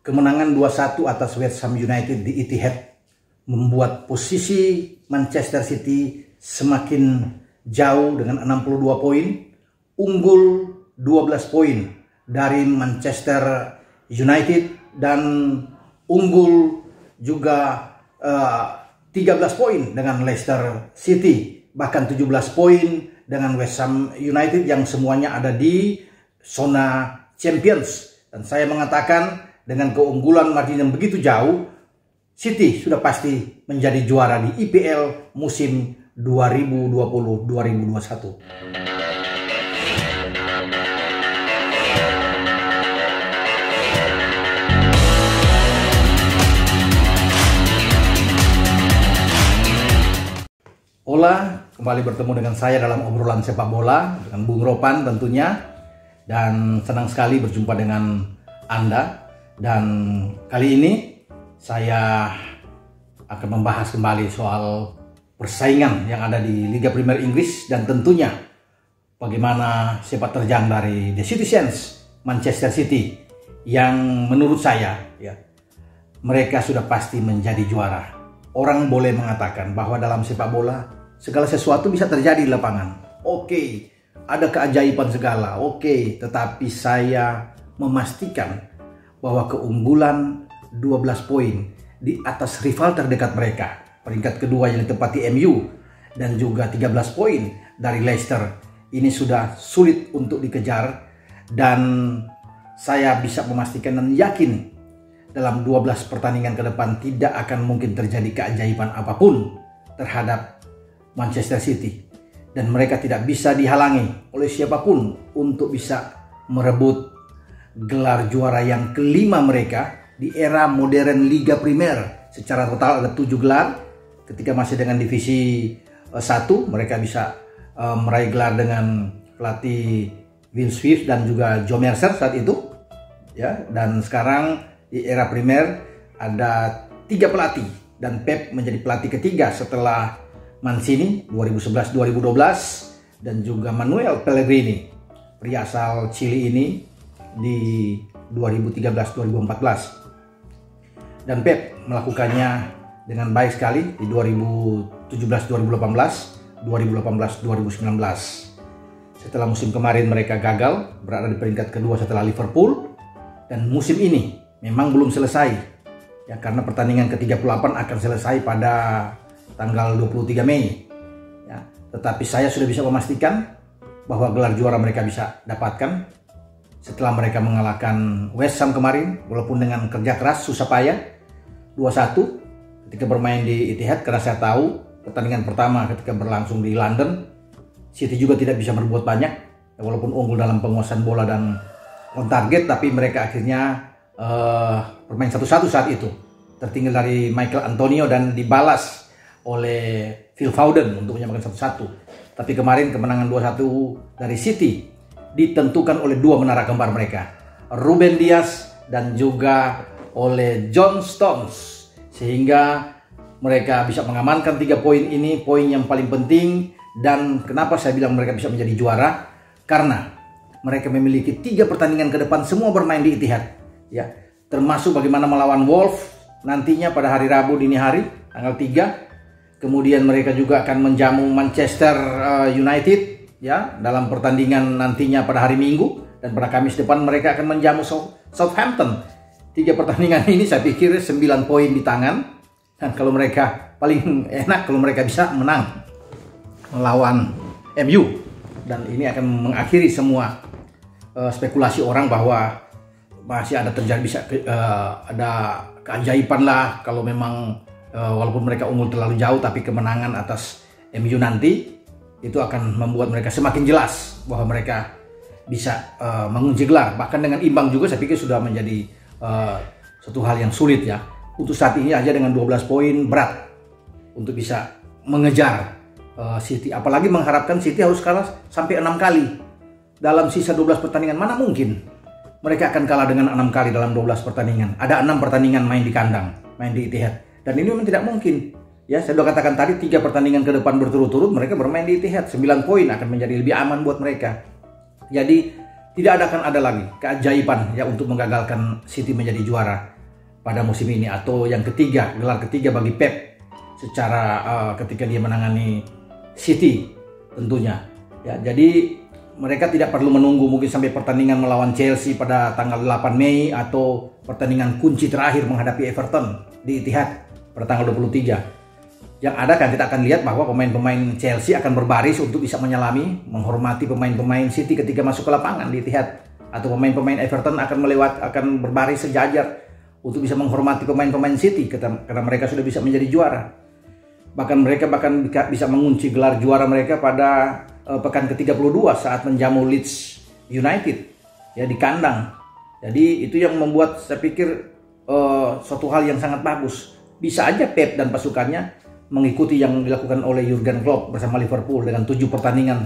Kemenangan 2-1 atas West Ham United di Etihad membuat posisi Manchester City semakin jauh dengan 62 poin, unggul 12 poin dari Manchester United dan unggul juga 13 poin dengan Leicester City, bahkan 17 poin dengan West Ham United yang semuanya ada di zona Champions. Dan saya mengatakan dengan keunggulan margin yang begitu jauh, City sudah pasti menjadi juara di IPL musim 2020-2021. Hola, kembali bertemu dengan saya dalam obrolan sepak bola dengan Bung Ropan tentunya, dan senang sekali berjumpa dengan Anda. Dan kali ini saya akan membahas kembali soal persaingan yang ada di Liga Premier Inggris dan tentunya bagaimana sepak terjang dari The Citizens Manchester City yang menurut saya mereka sudah pasti menjadi juara. Orang boleh mengatakan bahwa dalam sepak bola segala sesuatu bisa terjadi di lapangan. Oke, ada keajaiban segala. Oke, tetapi saya memastikan bahwa keunggulan 12 poin di atas rival terdekat mereka, peringkat kedua yang ditempati MU, dan juga 13 poin dari Leicester, ini sudah sulit untuk dikejar. Dan saya bisa memastikan dan yakin dalam 12 pertandingan ke depan tidak akan mungkin terjadi keajaiban apapun terhadap Manchester City, dan mereka tidak bisa dihalangi oleh siapapun untuk bisa merebut gelar juara yang kelima mereka di era modern Liga Primer. Secara total ada 7 gelar. Ketika masih dengan divisi 1 mereka bisa meraih gelar dengan pelatih Will Swift dan juga Joe Mercer saat itu ya. Dan sekarang di era Primer ada 3 pelatih dan Pep menjadi pelatih ketiga setelah Mancini 2011-2012 dan juga Manuel Pellegrini, pria asal Chili ini, di 2013-2014. Dan Pep melakukannya dengan baik sekali di 2017-2018, 2018-2019. Setelah musim kemarin mereka gagal, berada di peringkat kedua setelah Liverpool, dan musim ini memang belum selesai ya, karena pertandingan ke-38 akan selesai pada tanggal 23 Mei ya. Tetapi saya sudah bisa memastikan bahwa gelar juara mereka bisa dapatkan setelah mereka mengalahkan West Ham kemarin, walaupun dengan kerja keras susah payah 2-1 ketika bermain di Etihad. Karena saya tahu pertandingan pertama ketika berlangsung di London, City juga tidak bisa berbuat banyak ya, walaupun unggul dalam penguasaan bola dan on target, tapi mereka akhirnya bermain 1-1 saat itu, tertinggal dari Michael Antonio dan dibalas oleh Phil Foden untuk menyamakan 1-1. Tapi kemarin kemenangan 2-1 dari City ditentukan oleh dua menara kembar mereka, Ruben Dias dan juga oleh John Stones, sehingga mereka bisa mengamankan 3 poin ini, poin yang paling penting. Dan kenapa saya bilang mereka bisa menjadi juara? Karena mereka memiliki 3 pertandingan ke depan, semua bermain di Etihad ya, termasuk bagaimana melawan Wolves nantinya pada hari Rabu dini hari tanggal 3. Kemudian mereka juga akan menjamu Manchester United ya dalam pertandingan nantinya pada hari Minggu, dan pada Kamis depan mereka akan menjamu Southampton. 3 pertandingan ini saya pikir 9 poin di tangan, dan kalau mereka paling enak kalau mereka bisa menang melawan MU, dan ini akan mengakhiri semua spekulasi orang bahwa masih ada terjadi bisa ada keajaiban lah kalau memang walaupun mereka unggul terlalu jauh, tapi kemenangan atas MU nanti itu akan membuat mereka semakin jelas bahwa mereka bisa mengunci gelar. Bahkan dengan imbang juga saya pikir sudah menjadi suatu hal yang sulit ya. Untuk saat ini aja dengan 12 poin berat untuk bisa mengejar City. Apalagi mengharapkan City harus kalah sampai 6 kali dalam sisa 12 pertandingan. Mana mungkin mereka akan kalah dengan 6 kali dalam 12 pertandingan. Ada 6 pertandingan main di kandang, main di Etihad. Dan ini memang tidak mungkin. Ya, saya sudah katakan tadi 3 pertandingan ke depan berturut-turut mereka bermain di Etihad. 9 poin akan menjadi lebih aman buat mereka. Jadi tidak akan ada lagi keajaiban ya untuk menggagalkan City menjadi juara. pada musim ini, atau yang ketiga, gelar ketiga bagi Pep secara ketika dia menangani City tentunya. Ya, jadi mereka tidak perlu menunggu mungkin sampai pertandingan melawan Chelsea pada tanggal 8 Mei atau pertandingan kunci terakhir menghadapi Everton di Etihad pada tanggal 23. Yang ada kan kita akan lihat bahwa pemain-pemain Chelsea akan berbaris untuk bisa menyelami, menghormati pemain-pemain City ketika masuk ke lapangan di Etihad, atau pemain-pemain Everton akan berbaris sejajar untuk bisa menghormati pemain-pemain City karena mereka sudah bisa menjadi juara. Bahkan mereka bisa mengunci gelar juara mereka pada pekan ke-32 saat menjamu Leeds United ya di kandang. Jadi itu yang membuat saya pikir suatu hal yang sangat bagus. Bisa aja Pep dan pasukannya mengikuti yang dilakukan oleh Jurgen Klopp bersama Liverpool dengan 7 pertandingan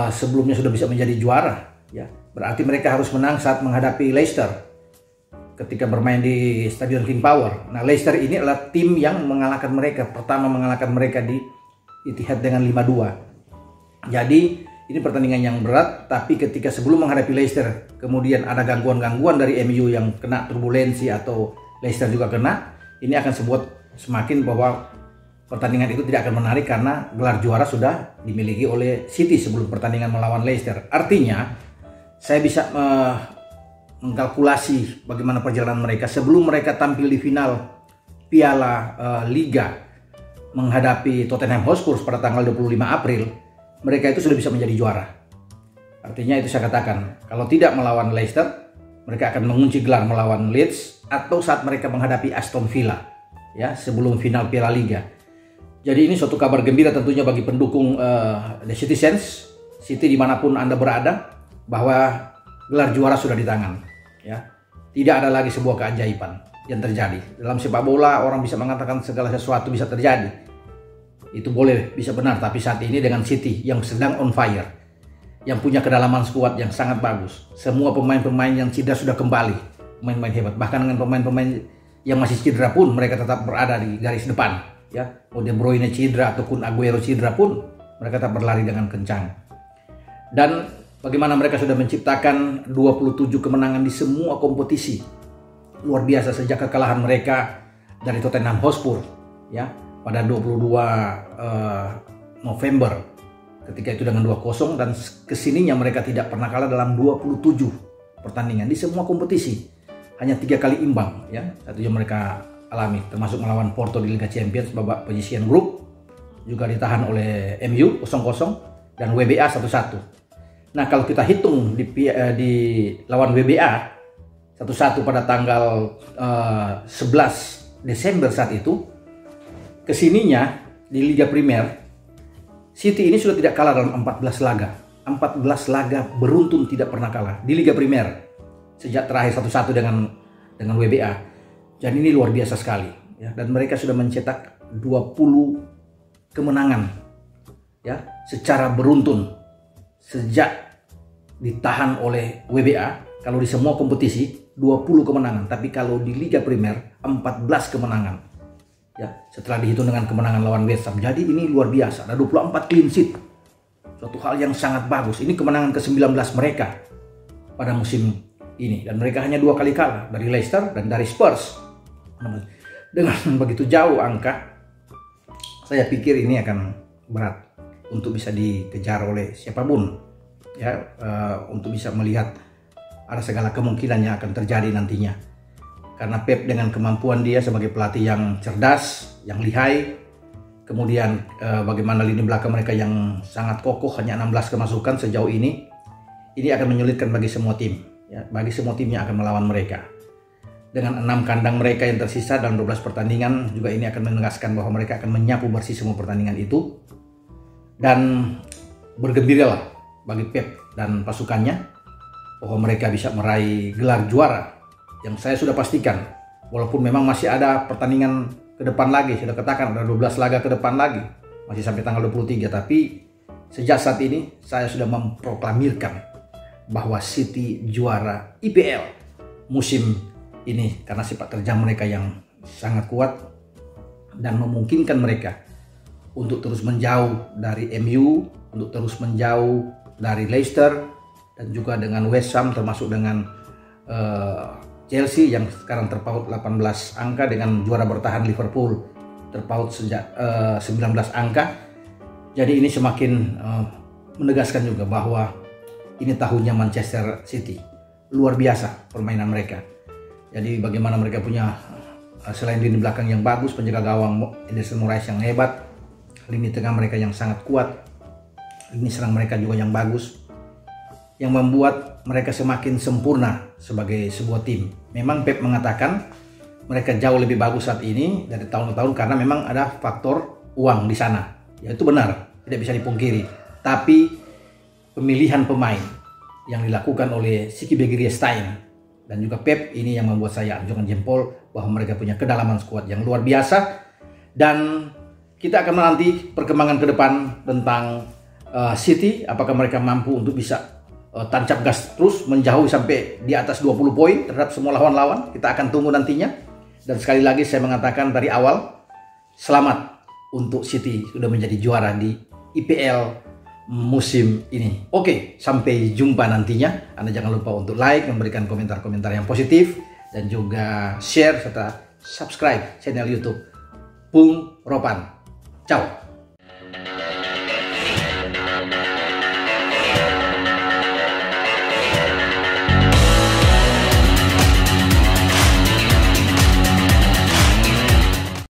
sebelumnya sudah bisa menjadi juara. Ya, berarti mereka harus menang saat menghadapi Leicester ketika bermain di Stadion King Power. Nah, Leicester ini adalah tim yang pertama mengalahkan mereka di Etihad dengan 5-2. Jadi ini pertandingan yang berat, tapi ketika sebelum menghadapi Leicester kemudian ada gangguan-gangguan dari MU yang kena turbulensi atau Leicester juga kena, ini akan semakin bahwa pertandingan itu tidak akan menarik karena gelar juara sudah dimiliki oleh City sebelum pertandingan melawan Leicester. Artinya saya bisa mengkalkulasi bagaimana perjalanan mereka sebelum mereka tampil di final Piala Liga menghadapi Tottenham Hotspur pada tanggal 25 April, mereka itu sudah bisa menjadi juara. Artinya itu saya katakan, kalau tidak melawan Leicester, mereka akan mengunci gelar melawan Leeds atau saat mereka menghadapi Aston Villa ya sebelum final Piala Liga. Jadi ini suatu kabar gembira tentunya bagi pendukung The Citizens, City dimanapun Anda berada, bahwa gelar juara sudah di tangan. Ya, tidak ada lagi sebuah keajaiban yang terjadi. Dalam sepak bola orang bisa mengatakan segala sesuatu bisa terjadi. Itu boleh, bisa benar, tapi saat ini dengan City yang sedang on fire, yang punya kedalaman skuad yang sangat bagus, semua pemain-pemain yang cedera sudah kembali, pemain-pemain hebat. Bahkan dengan pemain-pemain yang masih cedera pun mereka tetap berada di garis depan. Ya, mau De Bruyne cedera ataupun Aguero cedera pun mereka tetap berlari dengan kencang. Dan bagaimana mereka sudah menciptakan 27 kemenangan di semua kompetisi. Luar biasa sejak kekalahan mereka dari Tottenham Hotspur ya pada 22 November ketika itu dengan 2-0, dan kesininya mereka tidak pernah kalah dalam 27 pertandingan di semua kompetisi. Hanya 3 kali imbang ya. Satunya mereka alami, termasuk melawan Porto di Liga Champions babak penyisihan grup, juga ditahan oleh MU 0-0 dan WBA 1-1. Nah, kalau kita hitung di lawan WBA 1-1 pada tanggal 11 Desember saat itu, kesininya di Liga Primer City ini sudah tidak kalah dalam 14 laga. 14 laga beruntun tidak pernah kalah di Liga Primer sejak terakhir 1-1 dengan WBA. Dan ini luar biasa sekali ya, dan mereka sudah mencetak 20 kemenangan ya secara beruntun sejak ditahan oleh WBA. Kalau di semua kompetisi 20 kemenangan, tapi kalau di Liga Primer 14 kemenangan ya setelah dihitung dengan kemenangan lawan West Ham. Jadi ini luar biasa, ada 24 clean sheet, suatu hal yang sangat bagus. Ini kemenangan ke-19 mereka pada musim ini, dan mereka hanya 2 kali kalah, dari Leicester dan dari Spurs. Dengan begitu jauh angka, saya pikir ini akan berat untuk bisa dikejar oleh siapapun ya, untuk bisa melihat ada segala kemungkinan yang akan terjadi nantinya. Karena Pep dengan kemampuan dia sebagai pelatih yang cerdas, yang lihai, kemudian bagaimana lini belakang mereka yang sangat kokoh, hanya 16 kemasukan sejauh ini akan menyulitkan bagi semua tim ya, bagi semua tim yang akan melawan mereka. Dengan 6 kandang mereka yang tersisa dalam 12 pertandingan, juga ini akan menegaskan bahwa mereka akan menyapu bersih semua pertandingan itu. Dan bergembiralah bagi Pep dan pasukannya bahwa mereka bisa meraih gelar juara yang saya sudah pastikan. Walaupun memang masih ada pertandingan ke depan lagi, sudah katakan ada 12 laga ke depan lagi, masih sampai tanggal 23, tapi sejak saat ini saya sudah memproklamirkan bahwa City juara IPL musim ini karena sepak terjang mereka yang sangat kuat dan memungkinkan mereka untuk terus menjauh dari MU, untuk terus menjauh dari Leicester, dan juga dengan West Ham, termasuk dengan Chelsea yang sekarang terpaut 18 angka dengan juara bertahan Liverpool terpaut sejak 19 angka. Jadi ini semakin menegaskan juga bahwa ini tahunnya Manchester City. Luar biasa permainan mereka. Jadi bagaimana mereka punya selain lini belakang yang bagus, penjaga gawang Ederson Moraes yang hebat, lini tengah mereka yang sangat kuat, lini serang mereka juga yang bagus, yang membuat mereka semakin sempurna sebagai sebuah tim. Memang Pep mengatakan mereka jauh lebih bagus saat ini dari tahun ke tahun karena memang ada faktor uang di sana. Ya itu benar, tidak bisa dipungkiri. Tapi pemilihan pemain yang dilakukan oleh Siki Begiristain dan juga Pep ini yang membuat saya acungkan jempol bahwa mereka punya kedalaman skuad yang luar biasa. Dan kita akan menanti perkembangan ke depan tentang City, apakah mereka mampu untuk bisa tancap gas terus menjauhi sampai di atas 20 poin terhadap semua lawan-lawan. Kita akan tunggu nantinya. Dan sekali lagi saya mengatakan dari awal, selamat untuk City sudah menjadi juara di IPL musim ini. Oke, sampai jumpa nantinya. Anda jangan lupa untuk like, memberikan komentar-komentar yang positif, dan juga share serta subscribe channel YouTube Bung Ropan. Ciao.